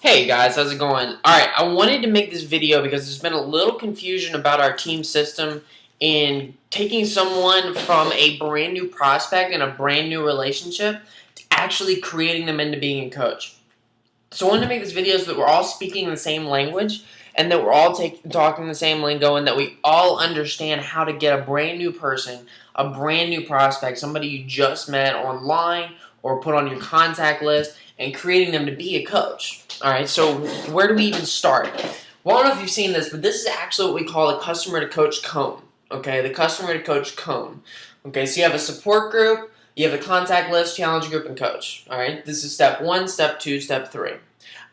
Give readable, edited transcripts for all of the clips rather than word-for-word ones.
Hey guys, how's it going? Alright, I wanted to make this video because there's been a little confusion about our team system in taking someone from a brand new prospect and a brand new relationship to actually creating them into being a coach. So I wanted to make this video so that we're all speaking the same language and that we're all talking the same lingo and that we all understand how to get a brand new person, a brand new prospect, somebody you just met online or put on your contact list, and creating them to be a coach. Alright, so where do we even start? Well, I don't know if you've seen this, but this is actually what we call a customer to coach cone. Okay, the customer to coach cone. Okay, so you have a support group, you have a contact list, challenge group, and coach. Alright, this is step 1, step 2, step 3.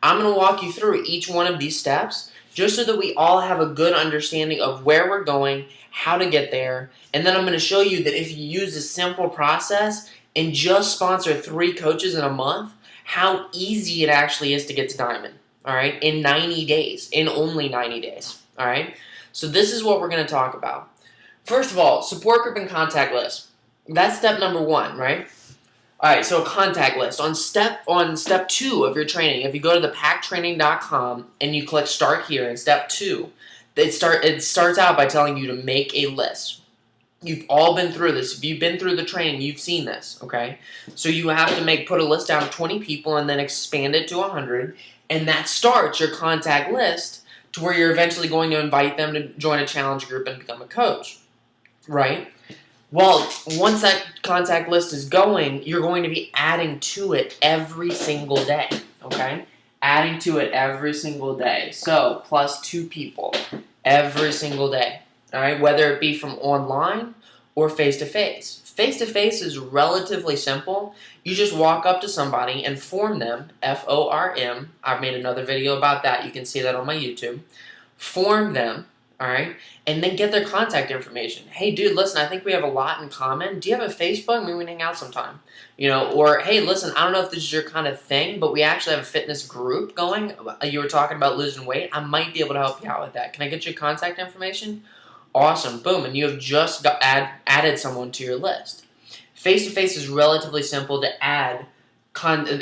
I'm going to walk you through each one of these steps just so that we all have a good understanding of where we're going, how to get there, and then I'm going to show you that if you use a simple process and just sponsor 3 coaches in a month, how easy it actually is to get to Diamond, alright, in 90 days, in only 90 days, alright? So this is what we're going to talk about. First of all, support group and contact list. That's step number 1, right? Alright, so a contact list. On step 2 of your training, if you go to thepacktraining.com and you click start here in step 2, it starts out by telling you to make a list. You've all been through this. If you've been through the training, you've seen this, okay? So you have to put a list down of 20 people and then expand it to 100, and that starts your contact list to where you're eventually going to invite them to join a challenge group and become a coach, right? Well, once that contact list is going, you're going to be adding to it every single day, okay? Adding to it every single day. So, plus 2 people every single day. Alright, whether it be from online or face-to-face. Face-to-face is relatively simple. You just walk up to somebody and form them, F-O-R-M. I've made another video about that. You can see that on my YouTube. Form them, alright, and then get their contact information. Hey, dude, listen, I think we have a lot in common. Do you have a Facebook? Maybe we can hang out sometime. You know, or, hey, listen, I don't know if this is your kind of thing, but we actually have a fitness group going. You were talking about losing weight. I might be able to help you out with that. Can I get your contact information? Awesome, boom, and you have just added someone to your list. Face-to-face is relatively simple to add,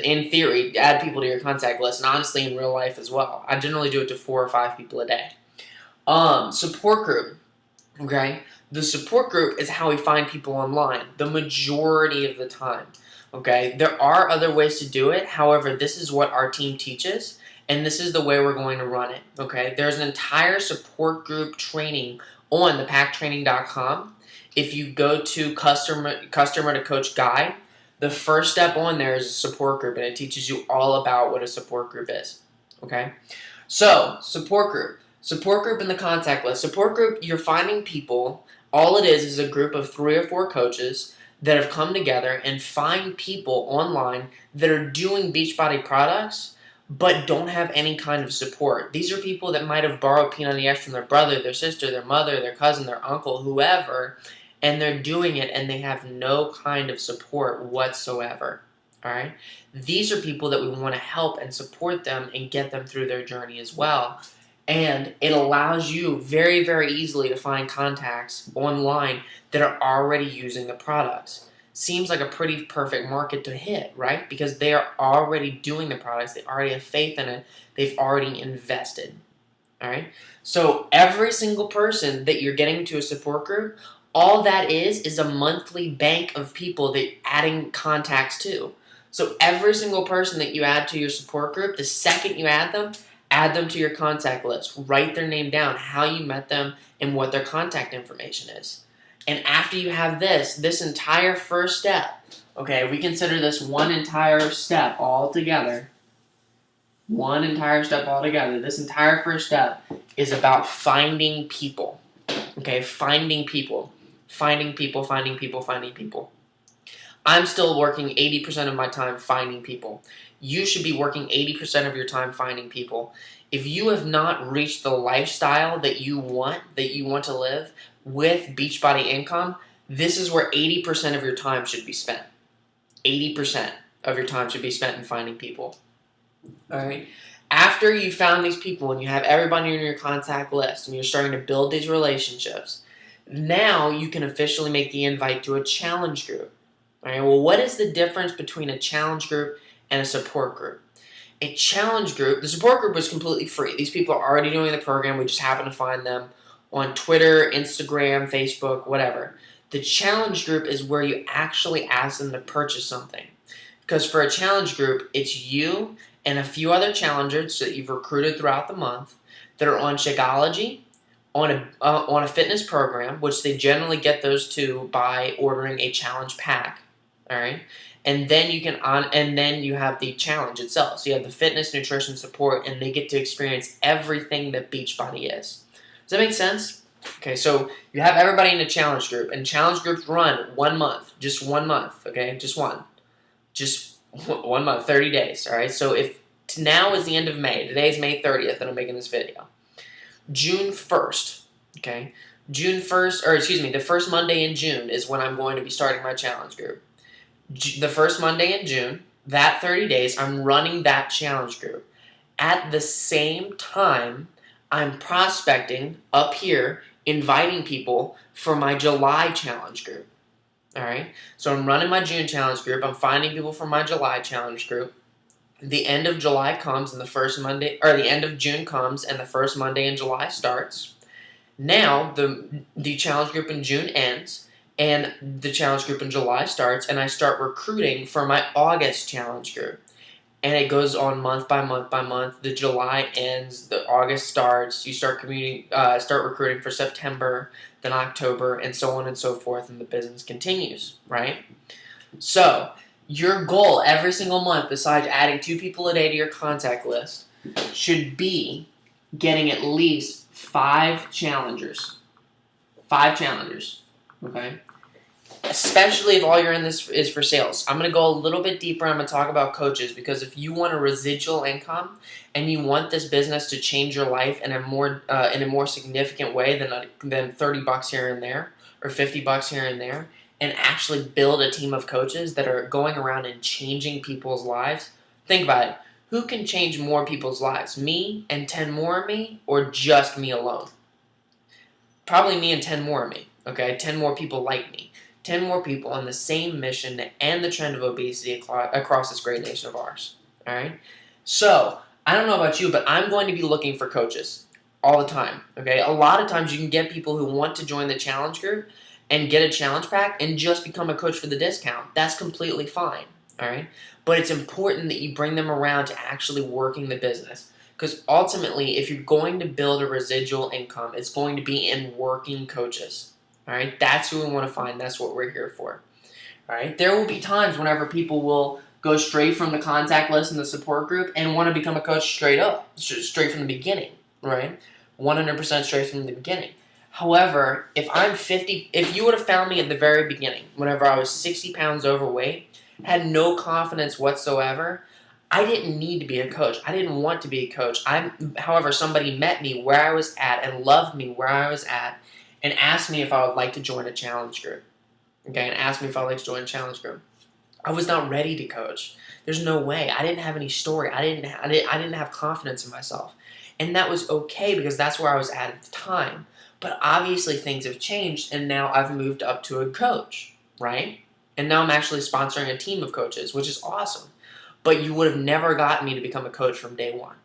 in theory, add people to your contact list, and honestly in real life as well. I generally do it to 4 or 5 people a day. Support group, okay? The support group is how we find people online, the majority of the time, okay? There are other ways to do it, however, this is what our team teaches, and this is the way we're going to run it, okay? There's an entire support group training on thepacktraining.com. If you go to customer to coach guide, the first step on there is a support group, and it teaches you all about what a support group is. Okay? So, support group and the contact list. Support group, you're finding people. All it is a group of 3 or 4 coaches that have come together and find people online that are doing Beachbody products but don't have any kind of support. These are people that might have borrowed P90X from their brother, their sister, their mother, their cousin, their uncle, whoever, and they're doing it and they have no kind of support whatsoever. Alright? These are people that we want to help and support them and get them through their journey as well. And it allows you very, very easily to find contacts online that are already using the products. Seems like a pretty perfect market to hit, right? Because they are already doing the products, they already have faith in it, they've already invested. Alright? So every single person that you're getting to a support group, all that is a monthly bank of people that you're adding contacts to. So every single person that you add to your support group, the second you add them to your contact list. Write their name down, how you met them, and what their contact information is. And after you have this entire first step, okay, we consider this one entire step all together. One entire step all together. This entire first step is about finding people. Okay, finding people. Finding people, finding people, finding people. I'm still working 80% of my time finding people. You should be working 80% of your time finding people. If you have not reached the lifestyle that you want to live with Beachbody income, this is where 80% of your time should be spent. 80% of your time should be spent in finding people. Alright? After you found these people and you have everybody in your contact list and you're starting to build these relationships, now you can officially make the invite to a challenge group. Alright, well, what is the difference between a challenge group and a support group? A challenge group, the support group was completely free. These people are already doing the program. We just happen to find them on Twitter, Instagram, Facebook, whatever. The challenge group is where you actually ask them to purchase something. Because for a challenge group, it's you and a few other challengers that you've recruited throughout the month that are on Shakeology, on a fitness program, which they generally get those two by ordering a challenge pack. All right, and then you have the challenge itself. So you have the fitness, nutrition, support, and they get to experience everything that Beachbody is. Does that make sense? Okay, so you have everybody in a challenge group, and challenge groups run 1 month, just 1 month. Okay, just 1 month, 30 days. All right, so if now is the end of May. Today is May 30th, and I'm making this video. June 1st, okay? June 1st, or excuse me, the first Monday in June is when I'm going to be starting my challenge group. The first Monday in June, that 30 days, I'm running that challenge group. At the same time, I'm prospecting up here, inviting people for my July challenge group. All right? So I'm running my June challenge group. I'm finding people for my July challenge group. The end of July comes and the first Monday, or the end of June comes and the first Monday in July starts. Now the challenge group in June ends and the challenge group in July starts, and I start recruiting for my August challenge group. And it goes on month by month by month. The July ends, the August starts. You start recruiting for September, then October, and so on and so forth, and the business continues, right? So your goal every single month, besides adding 2 people a day to your contact list, should be getting at least 5 challengers. 5 challengers, okay? Especially if all you're in this is for sales. I'm going to go a little bit deeper. I'm going to talk about coaches, because if you want a residual income and you want this business to change your life in a more significant way than $30 here and there or $50 here and there, and actually build a team of coaches that are going around and changing people's lives, think about it. Who can change more people's lives? Me and 10 more of me, or just me alone? Probably me and 10 more of me, okay? 10 more people like me. 10 more people on the same mission to end the trend of obesity across this great nation of ours, all right? So, I don't know about you, but I'm going to be looking for coaches all the time, okay? A lot of times you can get people who want to join the challenge group and get a challenge pack and just become a coach for the discount. That's completely fine, all right? But it's important that you bring them around to actually working the business, because ultimately, if you're going to build a residual income, it's going to be in working coaches, all right? That's who we want to find. That's what we're here for, all right? There will be times whenever people will go straight from the contact list and the support group and want to become a coach straight from the beginning, right? 100% straight from the beginning. However, if you would have found me at the very beginning, whenever I was 60 pounds overweight, had no confidence whatsoever, I didn't need to be a coach. I didn't want to be a coach. However, somebody met me where I was at and loved me where I was at and asked me if I would like to join a challenge group. Okay, and asked me if I would like to join a challenge group. I was not ready to coach. There's no way. I didn't have any story. I didn't have confidence in myself. And that was okay, because that's where I was at the time. But obviously things have changed, and now I've moved up to a coach, right? And now I'm actually sponsoring a team of coaches, which is awesome. But you would have never gotten me to become a coach from day one,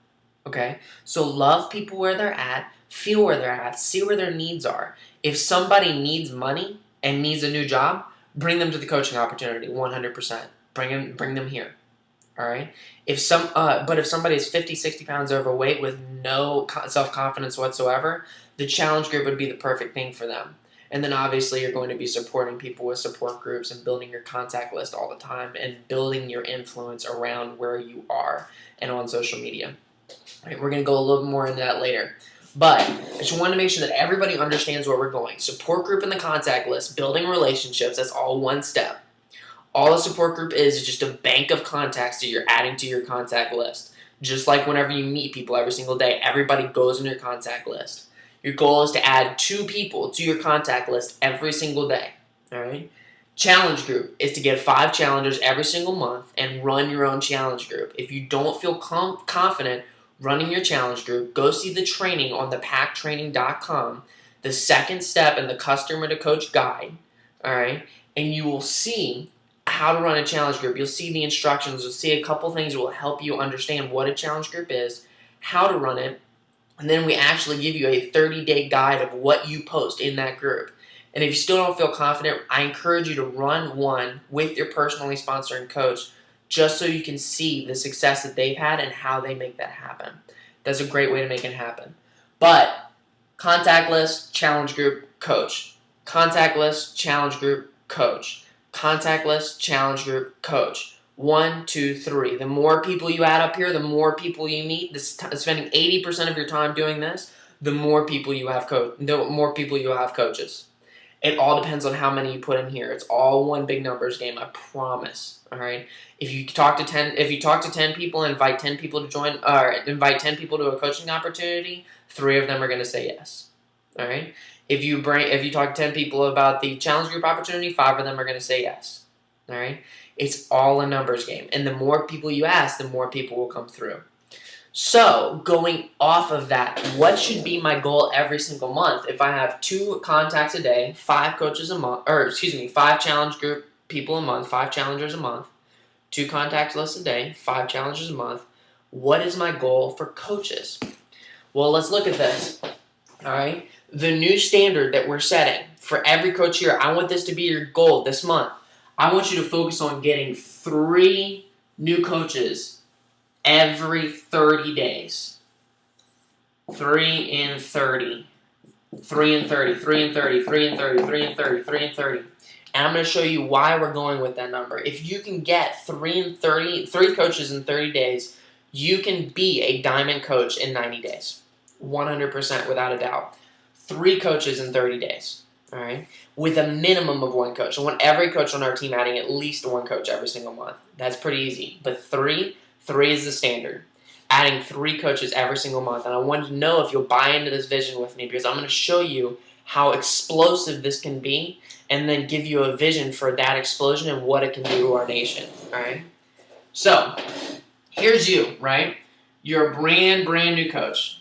okay? So love people where they're at, feel where they're at, see where their needs are. If somebody needs money and needs a new job, bring them to the coaching opportunity, 100%. Bring them here, all right? But if somebody is 50, 60 pounds overweight with no self-confidence whatsoever, the challenge group would be the perfect thing for them. And then obviously you're going to be supporting people with support groups and building your contact list all the time and building your influence around where you are and on social media. All right, we're going to go a little more into that later. But I just want to make sure that everybody understands where we're going. Support group and the contact list, building relationships, that's all one step. All a support group is just a bank of contacts that you're adding to your contact list. Just like whenever you meet people every single day, everybody goes in your contact list. Your goal is to add 2 people to your contact list every single day, all right? Challenge group is to get 5 challengers every single month and run your own challenge group. If you don't feel confident running your challenge group, go see the training on thepacktraining.com, the second step in the customer to coach guide, all right? And you will see how to run a challenge group. You'll see the instructions. You'll see a couple things that will help you understand what a challenge group is, how to run it, and then we actually give you a 30-day guide of what you post in that group. And if you still don't feel confident, I encourage you to run one with your personally sponsoring coach just so you can see the success that they've had and how they make that happen. That's a great way to make it happen. But contact list, challenge group, coach. Contact list, challenge group, coach. Contact list, challenge group, coach. 1, 2, 3. The more people you add up here, the more people you meet. Spending 80% of your time doing this, the more people you have coaches. It all depends on how many you put in here. It's all one big numbers game, I promise. All right. If you talk to 10 people and invite 10 people to join, or invite 10 people to a coaching opportunity, 3 of them are going to say yes. All right. If you talk to 10 people about the challenge group opportunity, 5 of them are going to say yes. All right. It's all a numbers game, and the more people you ask, the more people will come through. So, going off of that, what should be my goal every single month? If I have 2 contacts a day, 5 coaches a month, 5 challenge group people a month, 5 challengers a month, 2 contact lists a day, 5 challengers a month, what is my goal for coaches? Well, let's look at this. All right? The new standard that we're setting for every coach here, I want this to be your goal this month. I want you to focus on getting 3 new coaches every 30 days. 3 and 30. 3 and 30, 3 and 30, 3 and 30, 3 and 30, 3 and 30. And I'm going to show you why we're going with that number. If you can get 3 coaches in 30 days, you can be a diamond coach in 90 days. 100% without a doubt. 3 coaches in 30 days. All right, with a minimum of 1 coach. I want every coach on our team adding at least 1 coach every single month. That's pretty easy. But 3 is the standard. Adding 3 coaches every single month. And I want to know if you'll buy into this vision with me, because I'm going to show you how explosive this can be and then give you a vision for that explosion and what it can do to our nation. All right. So here's you, right? You're a brand new coach.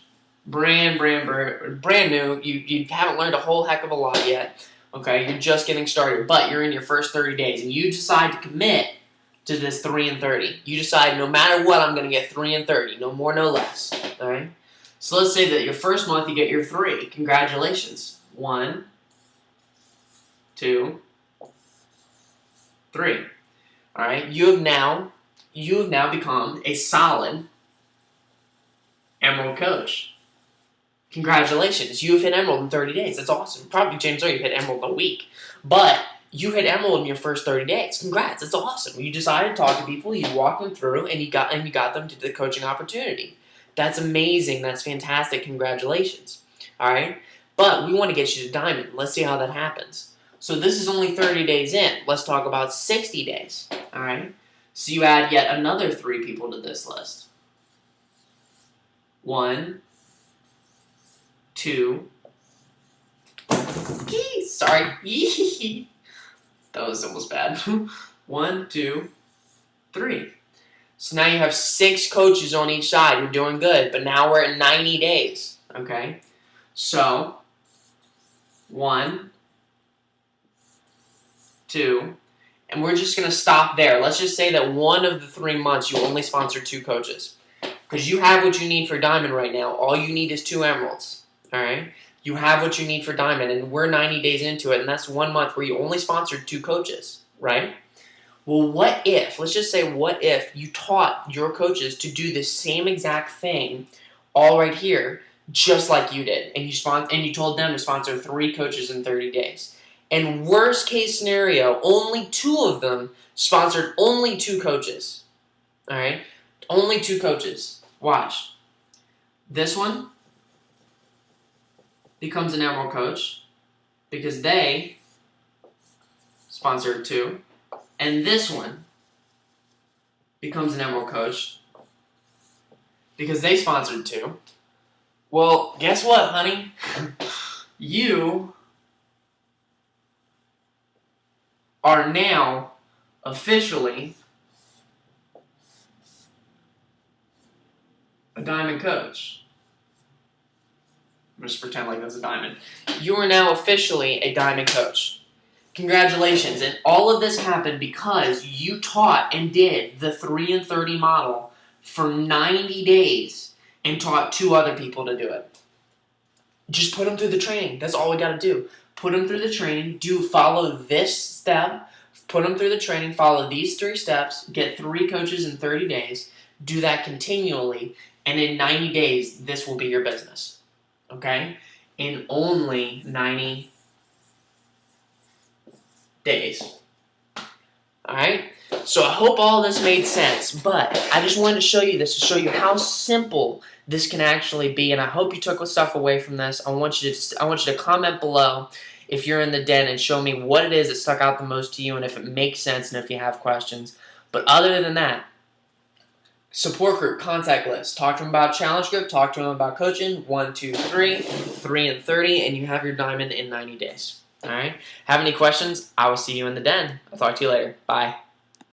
Brand new. You haven't learned a whole heck of a lot yet. Okay, you're just getting started, but you're in your first 30 days, and you decide to commit to this 3 and 30. You decide, no matter what, I'm going to get 3 and 30, no more, no less. All right. So let's say that your first month you get your 3. Congratulations. 1, 2, 3. All right. You have now become a solid Emerald coach. Congratulations, you have hit Emerald in 30 days. That's awesome. Probably James you hit Emerald in a week. But you hit Emerald in your first 30 days. Congrats, that's awesome. You decided to talk to people, you walked them through, and you got them to the coaching opportunity. That's amazing. That's fantastic. Congratulations. All right? But we want to get you to Diamond. Let's see how that happens. So this is only 30 days in. Let's talk about 60 days. All right? So you add yet another 3 people to this list. 1, 2. Sorry. That was almost bad. 1, 2, 3. So now you have 6 coaches on each side. You're doing good. But now we're at 90 days. Okay? So, 1, 2. And we're just going to stop there. Let's just say that one of the 3 months you only sponsor 2 coaches. Because you have what you need for Diamond right now. All you need is 2 Emeralds. All right? You have what you need for Diamond, and we're 90 days into it, and that's 1 month where you only sponsored 2 coaches, right? Well, what if, let's just say, what if you taught your coaches to do the same exact thing all right here, just like you did, and you told them to sponsor 3 coaches in 30 days. And worst case scenario, only 2 of them sponsored only 2 coaches, all right? Only 2 coaches. Watch. This one becomes an Emerald coach because they sponsored 2. And this one becomes an Emerald coach because they sponsored 2. Well, guess what, honey? You are now officially a Diamond coach. I'm just pretend like that's a diamond. You are now officially a Diamond coach Congratulations. And all of this happened because you taught and did the 3 and 30 model for 90 days and taught 2 other people to do it. Just put them through the training. That's all we got to do. Put them through the training. Follow this step. Put them through the training. Follow these 3 steps. Get 3 coaches in 30 days. Do that continually. And in 90 days, this will be your business. Okay? In only 90 days. Alright? So I hope all this made sense, but I just wanted to show you this to show you how simple this can actually be, and I hope you took stuff away from this. I want you to comment below if you're in the den and show me what it is that stuck out the most to you and if it makes sense and if you have questions. But other than that, support group, contact list. Talk to them about challenge group, talk to them about coaching, 1, 2, 3, 3 and 30, and you have your diamond in 90 days. Alright? Have any questions? I will see you in the den. I'll talk to you later. Bye.